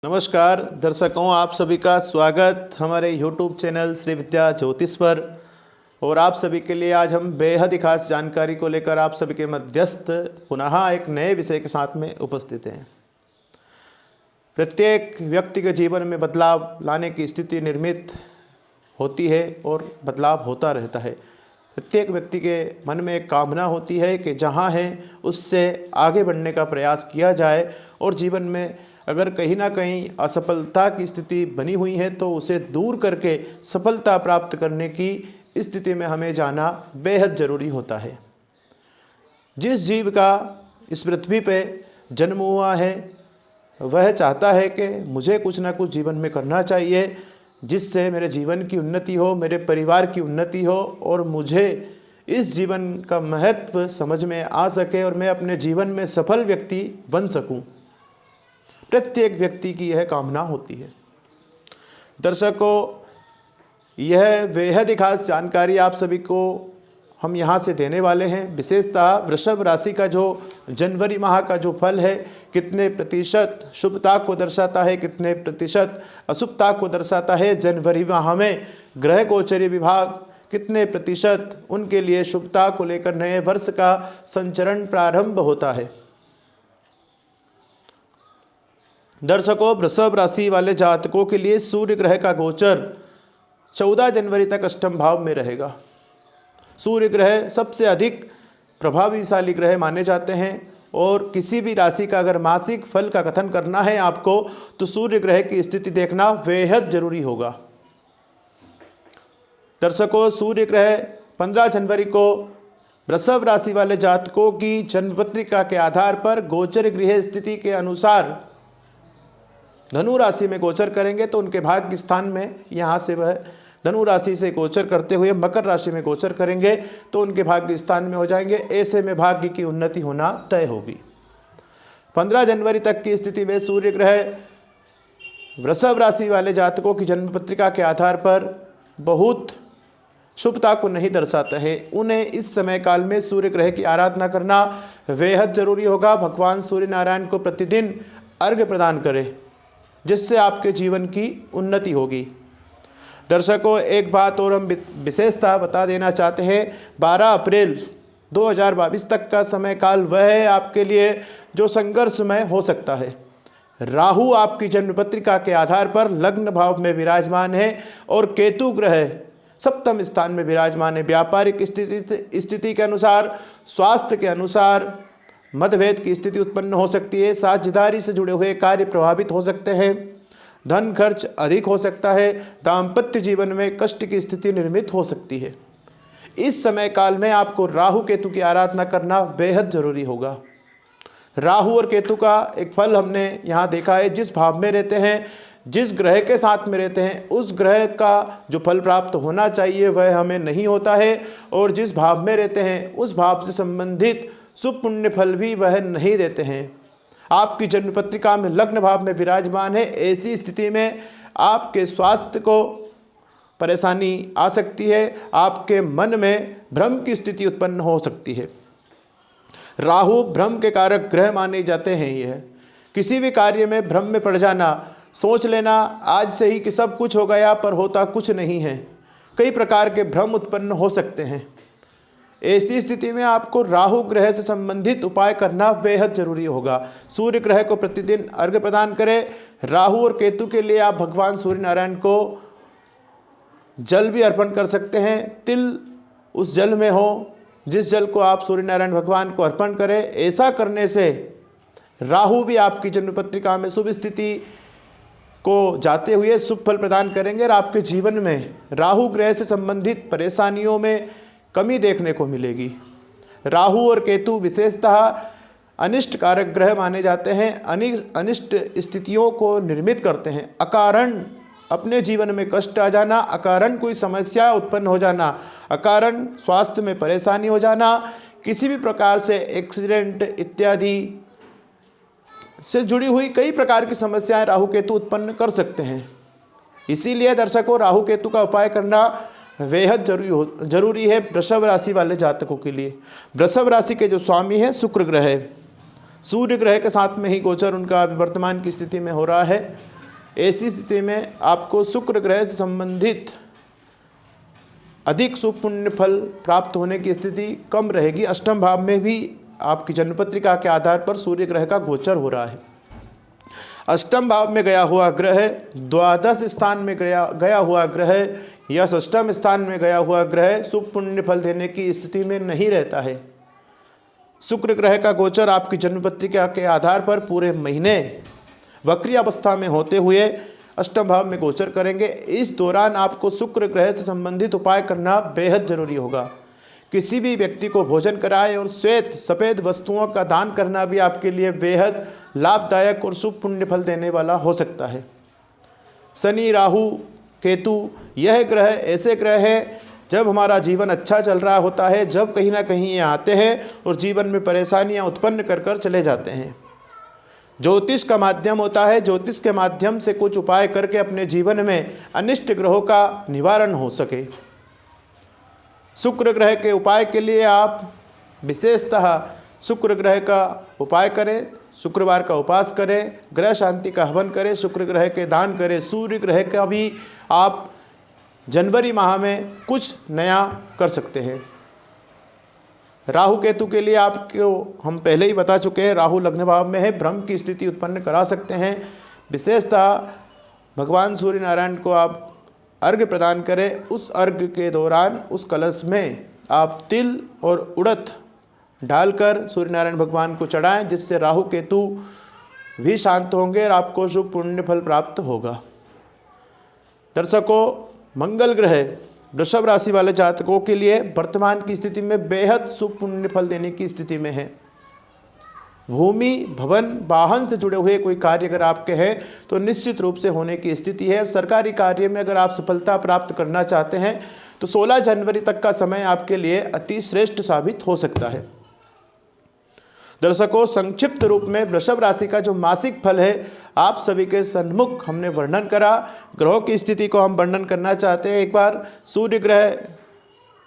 नमस्कार दर्शकों, आप सभी का स्वागत हमारे YouTube चैनल श्री विद्या ज्योतिष पर। और आप सभी के लिए आज हम बेहद ही खास जानकारी को लेकर आप सभी के मध्यस्थ पुनः एक नए विषय के साथ में उपस्थित हैं। प्रत्येक व्यक्ति के जीवन में बदलाव लाने की स्थिति निर्मित होती है और बदलाव होता रहता है। प्रत्येक व्यक्ति के मन में एक कामना होती है कि जहाँ है उससे आगे बढ़ने का प्रयास किया जाए, और जीवन में अगर कहीं ना कहीं असफलता की स्थिति बनी हुई है तो उसे दूर करके सफलता प्राप्त करने की स्थिति में हमें जाना बेहद ज़रूरी होता है। जिस जीव का इस पृथ्वी पे जन्म हुआ है वह चाहता है कि मुझे कुछ ना कुछ जीवन में करना चाहिए जिससे मेरे जीवन की उन्नति हो, मेरे परिवार की उन्नति हो और मुझे इस जीवन का महत्व समझ में आ सके और मैं अपने जीवन में सफल व्यक्ति बन सकूं। प्रत्येक व्यक्ति की यह कामना होती है। दर्शकों, यह बेहद ही खास जानकारी आप सभी को हम यहाँ से देने वाले हैं। विशेषतः वृषभ राशि का जो जनवरी माह का जो फल है, कितने प्रतिशत शुभता को दर्शाता है, कितने प्रतिशत अशुभता को दर्शाता है। जनवरी माह में ग्रह गोचरी विभाग कितने प्रतिशत उनके लिए शुभता को लेकर नए वर्ष का संचरण प्रारंभ होता है। दर्शकों, वृषभ राशि वाले जातकों के लिए सूर्य ग्रह का गोचर 14 जनवरी तक अष्टम भाव में रहेगा। सूर्य ग्रह सबसे अधिक प्रभावशाली ग्रह माने जाते हैं, और किसी भी राशि का अगर मासिक फल का कथन करना है आपको तो सूर्य ग्रह की स्थिति देखना बेहद जरूरी होगा। दर्शकों, सूर्य ग्रह 15 जनवरी को वृषभ राशि वाले जातकों की जन्म पत्रिका के आधार पर गोचर गृह स्थिति के अनुसार धनु राशि में गोचर करेंगे तो उनके भाग्य स्थान में यहाँ से वह धनु राशि से गोचर करते हुए मकर राशि में गोचर करेंगे तो उनके भाग्य स्थान में हो जाएंगे। ऐसे में भाग्य की उन्नति होना तय होगी। 15 जनवरी तक की स्थिति में सूर्य ग्रह वृषभ राशि वाले जातकों की जन्म पत्रिका के आधार पर बहुत शुभता को नहीं दर्शाता है। उन्हें इस समय काल में सूर्य ग्रह की आराधना करना बेहद जरूरी होगा। भगवान सूर्य नारायण को प्रतिदिन अर्घ्य प्रदान करें जिससे आपके जीवन की उन्नति होगी। दर्शकों, एक बात और हम विशेषता बता देना चाहते हैं। 12 अप्रैल 2022 तक का समय काल वह है आपके लिए जो संघर्षमय हो सकता है। राहु आपकी जन्म पत्रिका के आधार पर लग्न भाव में विराजमान है और केतु ग्रह सप्तम स्थान में विराजमान है। व्यापारिक स्थिति के अनुसार, स्वास्थ्य के अनुसार मतभेद की स्थिति उत्पन्न हो सकती है। साझेदारी से जुड़े हुए कार्य प्रभावित हो सकते हैं। धन खर्च अधिक हो सकता है। दाम्पत्य जीवन में कष्ट की स्थिति निर्मित हो सकती है। इस समय काल में आपको राहु केतु की आराधना करना बेहद जरूरी होगा। राहु और केतु का एक फल हमने यहाँ देखा है। जिस भाव में रहते हैं, जिस ग्रह के साथ में रहते हैं, उस ग्रह का जो फल प्राप्त होना चाहिए वह हमें नहीं होता है, और जिस भाव में रहते हैं उस भाव से संबंधित शुभ पुण्य फल भी वह नहीं देते हैं। आपकी जन्म पत्रिका में लग्न भाव में विराजमान है। ऐसी स्थिति में आपके स्वास्थ्य को परेशानी आ सकती है। आपके मन में भ्रम की स्थिति उत्पन्न हो सकती है। राहु भ्रम के कारक ग्रह माने जाते हैं। यह किसी भी कार्य में भ्रम में पड़ जाना, सोच लेना आज से ही कि सब कुछ हो गया पर होता कुछ नहीं है। कई प्रकार के भ्रम उत्पन्न हो सकते हैं। ऐसी स्थिति में आपको राहु ग्रह से संबंधित उपाय करना बेहद जरूरी होगा। सूर्य ग्रह को प्रतिदिन अर्घ्य प्रदान करें। राहु और केतु के लिए आप भगवान सूर्य नारायण को जल भी अर्पण कर सकते हैं। तिल उस जल में हो जिस जल को आप सूर्य नारायण भगवान को अर्पण करें। ऐसा करने से राहु भी आपकी जन्म पत्रिका में शुभ स्थिति को जाते हुए शुभ फल प्रदान करेंगे और आपके जीवन में राहु ग्रह से संबंधित परेशानियों में कमी देखने को मिलेगी। राहु और केतु विशेषतः अनिष्ट कारक ग्रह माने जाते हैं। अनिष्ट स्थितियों को निर्मित करते हैं। अकारण अपने जीवन में कष्ट आ जाना, अकारण कोई समस्या उत्पन्न हो जाना, अकारण स्वास्थ्य में परेशानी हो जाना, किसी भी प्रकार से एक्सीडेंट इत्यादि से जुड़ी हुई कई प्रकार की समस्याएं राहु केतु उत्पन्न कर सकते हैं। इसीलिए दर्शकों, राहु केतु का उपाय करना बेहद जरूरी है वृषभ राशि वाले जातकों के लिए। वृषभ राशि के जो स्वामी हैं शुक्र ग्रह है। सूर्य ग्रह के साथ में ही गोचर उनका अभी वर्तमान की स्थिति में हो रहा है। ऐसी स्थिति में आपको शुक्र ग्रह से संबंधित अधिक शुभ पुण्य फल प्राप्त होने की स्थिति कम रहेगी। अष्टम भाव में भी आपकी जन्मपत्रिका के आधार पर सूर्य ग्रह का गोचर हो रहा है। अष्टम भाव में गया हुआ ग्रह, द्वादश स्थान में गया हुआ ग्रह या षष्ठम स्थान में गया हुआ ग्रह शुभ पुण्य फल देने की स्थिति में नहीं रहता है। शुक्र ग्रह का गोचर आपकी जन्मपत्रिका के आधार पर पूरे महीने वक्री अवस्था में होते हुए अष्टम भाव में गोचर करेंगे। इस दौरान आपको शुक्र ग्रह से संबंधित उपाय करना बेहद जरूरी होगा। किसी भी व्यक्ति को भोजन कराए और श्वेत सफ़ेद वस्तुओं का दान करना भी आपके लिए बेहद लाभदायक और शुभ पुण्य फल देने वाला हो सकता है। शनि, राहु, केतु यह ग्रह ऐसे ग्रह हैं जब हमारा जीवन अच्छा चल रहा होता है, जब कहीं ना कहीं ये आते हैं और जीवन में परेशानियां उत्पन्न कर चले जाते हैं। ज्योतिष का माध्यम होता है, ज्योतिष के माध्यम से कुछ उपाय करके अपने जीवन में अनिष्ट ग्रहों का निवारण हो सके। शुक्र ग्रह के उपाय के लिए आप विशेषतः शुक्र ग्रह का उपाय करें, शुक्रवार का उपास करें, ग्रह शांति का हवन करें, शुक्र ग्रह के दान करें। सूर्य ग्रह का भी आप जनवरी माह में कुछ नया कर सकते हैं। राहु केतु के लिए आपको हम पहले ही बता चुके हैं, राहु लग्न भाव में है, भ्रम की स्थिति उत्पन्न करा सकते हैं। विशेषतः भगवान सूर्य नारायण को आप अर्घ्य प्रदान करें। उस अर्घ्य के दौरान उस कलश में आप तिल और उड़द डालकर सूर्य नारायण भगवान को चढ़ाएं, जिससे राहु केतु भी शांत होंगे और आपको शुभ पुण्य फल प्राप्त होगा। दर्शकों, मंगल ग्रह वृषभ राशि वाले जातकों के लिए वर्तमान की स्थिति में बेहद शुभ पुण्य फल देने की स्थिति में है। भूमि, भवन, वाहन से जुड़े हुए कोई कार्य अगर आपके हैं तो निश्चित रूप से होने की स्थिति है। सरकारी कार्य में अगर आप सफलता प्राप्त करना चाहते हैं तो 16 जनवरी तक का समय आपके लिए अति श्रेष्ठ साबित हो सकता है। दर्शकों, संक्षिप्त रूप में वृषभ राशि का जो मासिक फल है आप सभी के सन्मुख हमने वर्णन करा। ग्रहों की स्थिति को हम वर्णन करना चाहते हैं। एक बार सूर्य ग्रह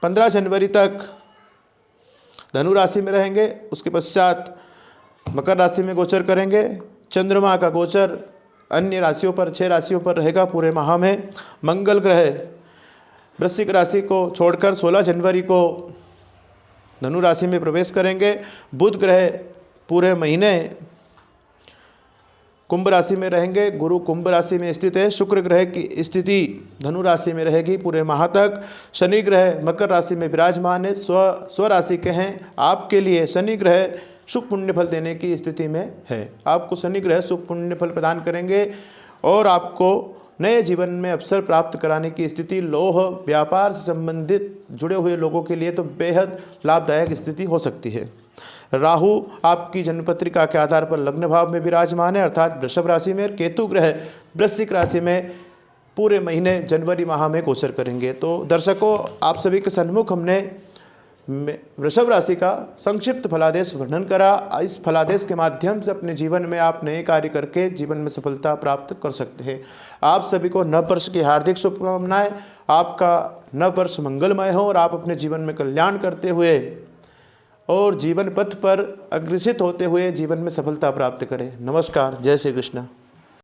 15 जनवरी तक धनु राशि में रहेंगे, उसके पश्चात मकर राशि में गोचर करेंगे। चंद्रमा का गोचर अन्य राशियों पर 6 राशियों पर रहेगा पूरे माह में। मंगल ग्रह वृश्चिक राशि को छोड़कर 16 जनवरी को धनु राशि में प्रवेश करेंगे। बुध ग्रह पूरे महीने कुंभ राशि में रहेंगे, गुरु कुंभ राशि में स्थित है। शुक्र ग्रह की स्थिति धनु राशि में रहेगी पूरे माह तक। शनि ग्रह मकर राशि में विराजमान है, स्व राशि के हैं। आपके लिए शनि ग्रह शुभ पुण्य फल देने की स्थिति में है। आपको शनि ग्रह शुभ पुण्य फल प्रदान करेंगे और आपको नए जीवन में अवसर प्राप्त कराने की स्थिति, लौह व्यापार से संबंधित जुड़े हुए लोगों के लिए तो बेहद लाभदायक स्थिति हो सकती है। राहु आपकी जन्मपत्रिका के आधार पर लग्न भाव में विराजमान है, अर्थात वृषभ राशि में। केतु ग्रह वृश्चिक राशि में पूरे महीने जनवरी माह में गोचर करेंगे। तो दर्शकों, आप सभी के सन्मुख हमने वृषभ राशि का संक्षिप्त फलादेश वर्णन करा। इस फलादेश के माध्यम से अपने जीवन में आप नए कार्य करके जीवन में सफलता प्राप्त कर सकते हैं। आप सभी को नव वर्ष की हार्दिक शुभकामनाएं। आपका नव वर्ष मंगलमय हो और आप अपने जीवन में कल्याण करते हुए और जीवन पथ पर अग्रसित होते हुए जीवन में सफलता प्राप्त करें। नमस्कार, जय श्री कृष्ण।